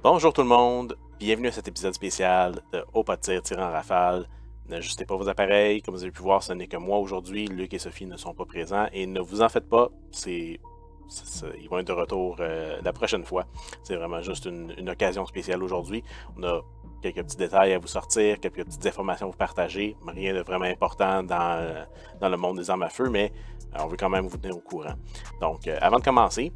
Bonjour tout le monde, bienvenue à cet épisode spécial de Au pas de tir, tir en rafale. N'ajustez pas vos appareils, comme vous avez pu voir, ce n'est que moi aujourd'hui. Luc et Sophie ne sont pas présents et ne vous en faites pas, ils vont être de retour la prochaine fois. C'est vraiment juste une occasion spéciale aujourd'hui. On a quelques petits détails à vous sortir, quelques petites informations à vous partager. Rien de vraiment important dans le monde des armes à feu, mais on veut quand même vous tenir au courant. Donc, avant de commencer,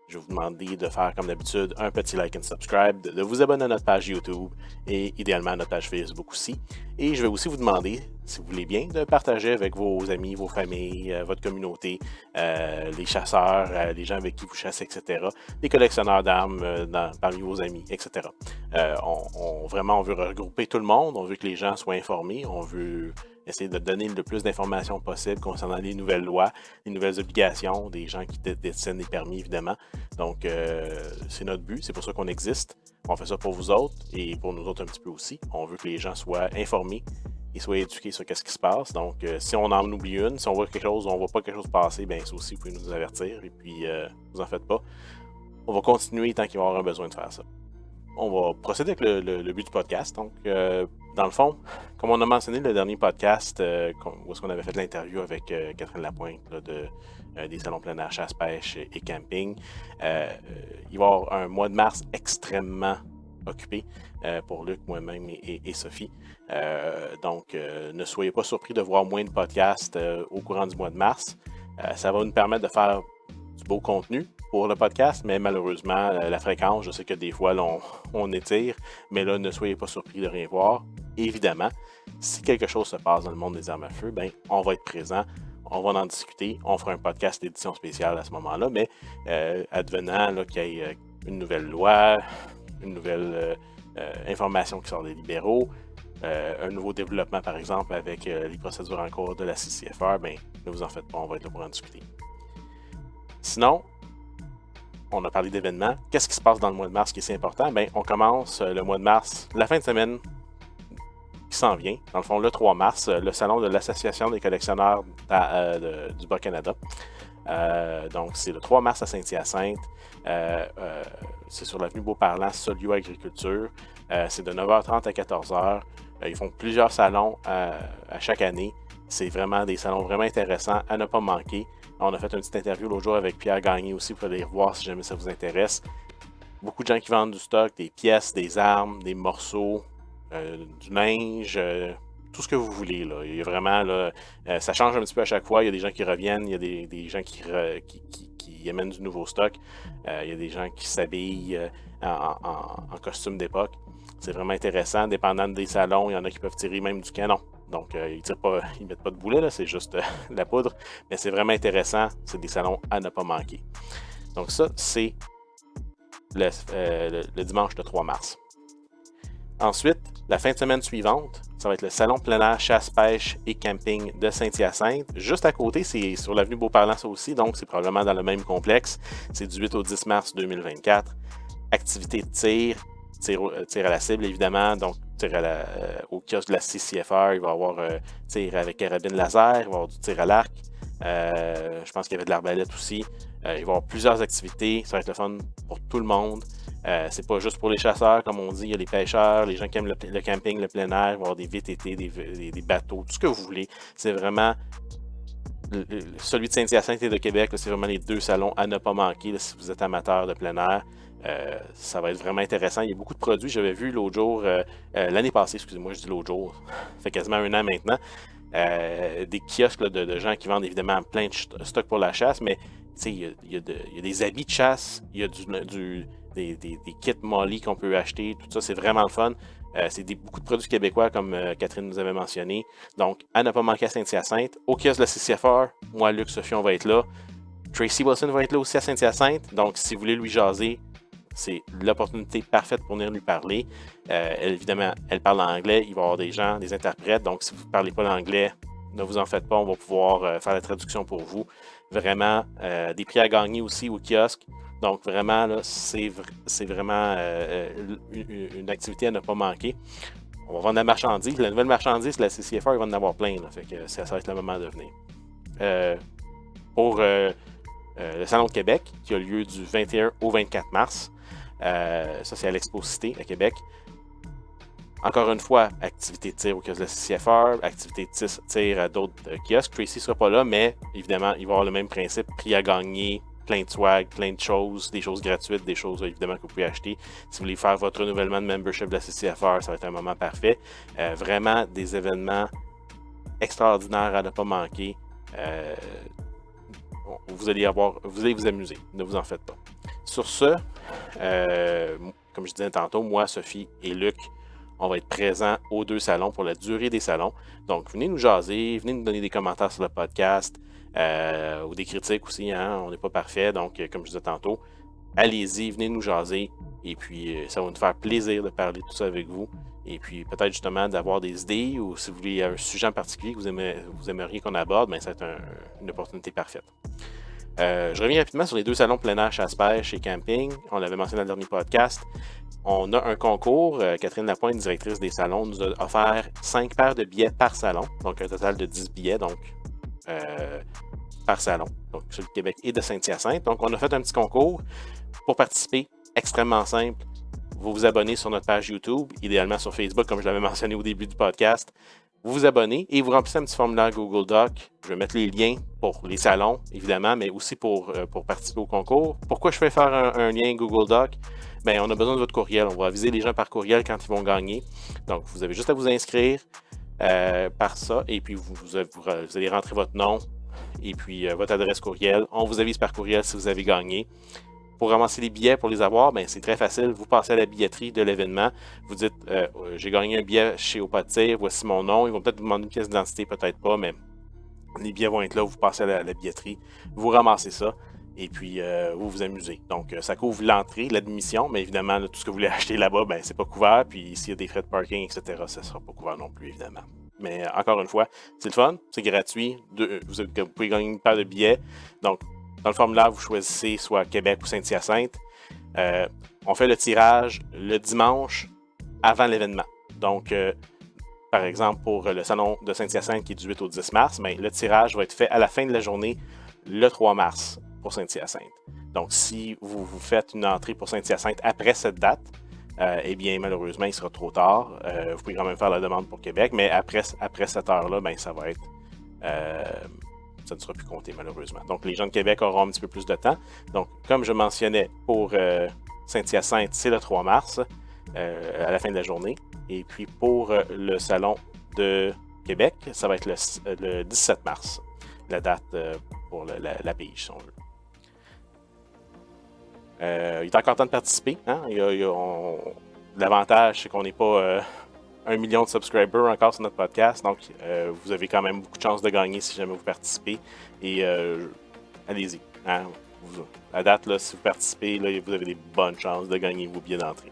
je vais vous demander de faire comme d'habitude un petit like and subscribe, de vous abonner à notre page YouTube et idéalement à notre page Facebook aussi. Et je vais aussi vous demander, si vous voulez bien, de partager avec vos amis, vos familles, votre communauté, les chasseurs, les gens avec qui vous chassez, etc., les collectionneurs d'armes parmi vos amis, etc. On veut regrouper tout le monde, on veut que les gens soient informés, on veut essayer de donner le plus d'informations possible concernant les nouvelles lois, les nouvelles obligations des gens qui détiennent les permis, évidemment. Donc, c'est notre but, c'est pour ça qu'on existe. On fait ça pour vous autres et pour nous autres un petit peu aussi. On veut que les gens soient informés et soient éduqués sur ce qui se passe. Donc, si on en oublie une, si on voit quelque chose ou on voit pas quelque chose passer, bien, ça aussi, vous pouvez nous avertir et puis, vous en faites pas. On va continuer tant qu'il va y avoir un besoin de faire ça. On va procéder avec le but du podcast. Donc, dans le fond, comme on a mentionné le dernier podcast, où est-ce qu'on avait fait l'interview avec Catherine Lapointe là, des salons plein air, chasse, pêche et camping, il va y avoir un mois de mars extrêmement occupé pour Luc, moi-même et Sophie. Donc, ne soyez pas surpris de voir moins de podcasts au courant du mois de mars. Ça va nous permettre de faire du beau contenu pour le podcast, mais malheureusement, la fréquence, je sais que des fois, là, on étire, mais là, ne soyez pas surpris de rien voir. Évidemment, si quelque chose se passe dans le monde des armes à feu, ben, on va être présent, on va en discuter, on fera un podcast d'édition spéciale à ce moment-là, mais advenant qu'il y ait une nouvelle loi, une nouvelle information qui sort des libéraux, un nouveau développement, par exemple, avec les procédures en cours de la CCFR, ben, ne vous en faites pas, on va être là pour en discuter. Sinon, on a parlé d'événements. Qu'est-ce qui se passe dans le mois de mars qui est si important? Bien, on commence le mois de mars, la fin de semaine qui s'en vient. Dans le fond, le 3 mars, le salon de l'Association des collectionneurs du Bas-Canada. Donc, c'est le 3 mars à Saint-Hyacinthe. C'est sur l'avenue Beauparlant, Solio Agriculture. C'est de 9h30 à 14h. Ils font plusieurs salons à chaque année. C'est vraiment des salons vraiment intéressants à ne pas manquer. On a fait une petite interview l'autre jour avec Pierre Gagné aussi pour aller revoir si jamais ça vous intéresse. Beaucoup de gens qui vendent du stock, des pièces, des armes, des morceaux, du linge, tout ce que vous voulez. Là. Il y a vraiment, là, ça change un petit peu à chaque fois. Il y a des gens qui reviennent, il y a des gens qui amènent du nouveau stock. Il y a des gens qui s'habillent en costume d'époque. C'est vraiment intéressant. Dépendant des salons, il y en a qui peuvent tirer même du canon. Donc, ils ne mettent pas de boulet, là, c'est juste la poudre. Mais c'est vraiment intéressant. C'est des salons à ne pas manquer. Donc, ça, c'est le dimanche de 3 mars. Ensuite, la fin de semaine suivante, ça va être le salon plein air, chasse, pêche et camping de Saint-Hyacinthe. Juste à côté, c'est sur l'avenue Beauparlant, ça aussi, donc c'est probablement dans le même complexe. C'est du 8 au 10 mars 2024. Activité de tir à la cible, évidemment, donc tir au kiosque de la CCFR, il va y avoir tir avec carabine laser, il va y avoir du tir à l'arc, je pense qu'il y avait de l'arbalète aussi, il va y avoir plusieurs activités, ça va être le fun pour tout le monde, c'est pas juste pour les chasseurs, comme on dit, il y a les pêcheurs, les gens qui aiment le camping, le plein air, il va y avoir des VTT, des bateaux, tout ce que vous voulez, c'est vraiment... Celui de Saint-Hyacinthe et de Québec, c'est vraiment les deux salons à ne pas manquer là, si vous êtes amateur de plein air. Ça va être vraiment intéressant. Il y a beaucoup de produits. J'avais vu l'autre jour, l'année passée, excusez-moi, je dis l'autre jour, ça fait quasiment un an maintenant, des kiosques là, de gens qui vendent évidemment plein de stock pour la chasse, mais il y a des habits de chasse, il y a des kits Molly qu'on peut acheter, tout ça, c'est vraiment le fun. C'est beaucoup de produits québécois, comme Catherine nous avait mentionné. Donc, à ne pas manquer à Saint-Hyacinthe. Au kiosque de la CCFR, moi, Luc, Sophie, on va être là. Tracy Wilson va être là aussi à Saint-Hyacinthe. Donc, si vous voulez lui jaser, c'est l'opportunité parfaite pour venir lui parler. Évidemment, elle parle anglais. Il va y avoir des gens, des interprètes. Donc, si vous ne parlez pas l'anglais, ne vous en faites pas. On va pouvoir faire la traduction pour vous. Vraiment, des prix à gagner aussi au kiosque. Donc, vraiment, là, c'est vraiment une activité à ne pas manquer. On va vendre la marchandise. La nouvelle marchandise, la CCFR, il va en avoir plein. Là, fait que ça va être le moment de venir. Pour le Salon de Québec, qui a lieu du 21 au 24 mars, Ça, c'est à l'Expo Cité, à Québec. Encore une fois, activité de tir au kiosque de la CCFR, activité de tir à d'autres kiosques. Tracy ne sera pas là, mais évidemment, il va avoir le même principe, prix à gagner, plein de swag, plein de choses, des choses gratuites, des choses évidemment que vous pouvez acheter. Si vous voulez faire votre renouvellement de membership de la CCFR, ça va être un moment parfait. Vraiment des événements extraordinaires à ne pas manquer. Vous allez vous amuser, ne vous en faites pas. Sur ce, comme je disais tantôt, moi, Sophie et Luc, on va être présents aux 2 salons pour la durée des salons. Donc, venez nous jaser, venez nous donner des commentaires sur le podcast ou des critiques aussi. Hein? On n'est pas parfait. Donc, comme je disais tantôt, allez-y, venez nous jaser. Et puis, ça va nous faire plaisir de parler de tout ça avec vous. Et puis, peut-être justement d'avoir des idées ou si vous voulez un sujet en particulier que vous aimeriez qu'on aborde, bien, ça va être une opportunité parfaite. Je reviens rapidement sur les 2 salons plein air chasse-pêche et camping. On l'avait mentionné dans le dernier podcast. On a un concours. Catherine Lapointe, directrice des salons, nous a offert 5 paires de billets par salon. Donc, un total de 10 billets par salon. Donc, sur le Québec et de Saint-Hyacinthe. Donc, on a fait un petit concours. Pour participer, extrêmement simple. Vous vous abonnez sur notre page YouTube, idéalement sur Facebook, comme je l'avais mentionné au début du podcast. Vous vous abonnez et vous remplissez un petit formulaire Google Doc. Je vais mettre les liens pour les salons, évidemment, mais aussi pour participer au concours. Pourquoi je fais faire un lien Google Doc? Bien, on a besoin de votre courriel. On va aviser les gens par courriel quand ils vont gagner. Donc, vous avez juste à vous inscrire par ça et puis vous allez rentrer votre nom et puis votre adresse courriel. On vous avise par courriel si vous avez gagné. Pour ramasser les billets, pour les avoir, ben, c'est très facile. Vous passez à la billetterie de l'événement. Vous dites, j'ai gagné un billet chez Au Pas de Tir, voici mon nom. Ils vont peut-être vous demander une pièce d'identité, peut-être pas, mais les billets vont être là. Vous passez à la billetterie, vous ramassez ça et puis vous vous amusez. Donc, ça couvre l'entrée, l'admission, mais évidemment, là, tout ce que vous voulez acheter là-bas, ben, c'est pas couvert. Puis, s'il y a des frais de parking, etc., ça sera pas couvert non plus, évidemment. Mais encore une fois, c'est le fun, c'est gratuit. Vous pouvez gagner une paire de billets. Donc, dans le formulaire, vous choisissez soit Québec ou Saint-Hyacinthe. On fait le tirage le dimanche avant l'événement. Donc, par exemple, pour le salon de Saint-Hyacinthe qui est du 8 au 10 mars, bien, le tirage va être fait à la fin de la journée le 3 mars pour Saint-Hyacinthe. Donc, si vous faites une entrée pour Saint-Hyacinthe après cette date, eh bien, malheureusement, il sera trop tard. Vous pouvez quand même faire la demande pour Québec, mais après cette heure-là, bien, ça va être... ça ne sera plus compté malheureusement. Donc, les gens de Québec auront un petit peu plus de temps. Donc, comme je mentionnais, pour Saint-Hyacinthe, c'est le 3 mars, à la fin de la journée. Et puis, pour le salon de Québec, ça va être le 17 mars, la date pour la pige, si on veut. Il est encore temps de participer. Hein? L'avantage, c'est qu'on n'est pas... 1 million de subscribers encore sur notre podcast. Donc, vous avez quand même beaucoup de chances de gagner si jamais vous participez. Et allez-y. Hein? À date, là, si vous participez, là, vous avez des bonnes chances de gagner vos billets d'entrée.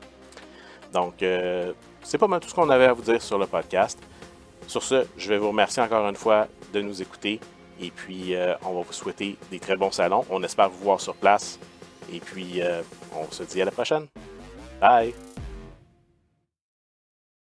Donc, c'est pas mal tout ce qu'on avait à vous dire sur le podcast. Sur ce, je vais vous remercier encore une fois de nous écouter. Et puis, on va vous souhaiter des très bons salons. On espère vous voir sur place. Et puis, on se dit à la prochaine. Bye!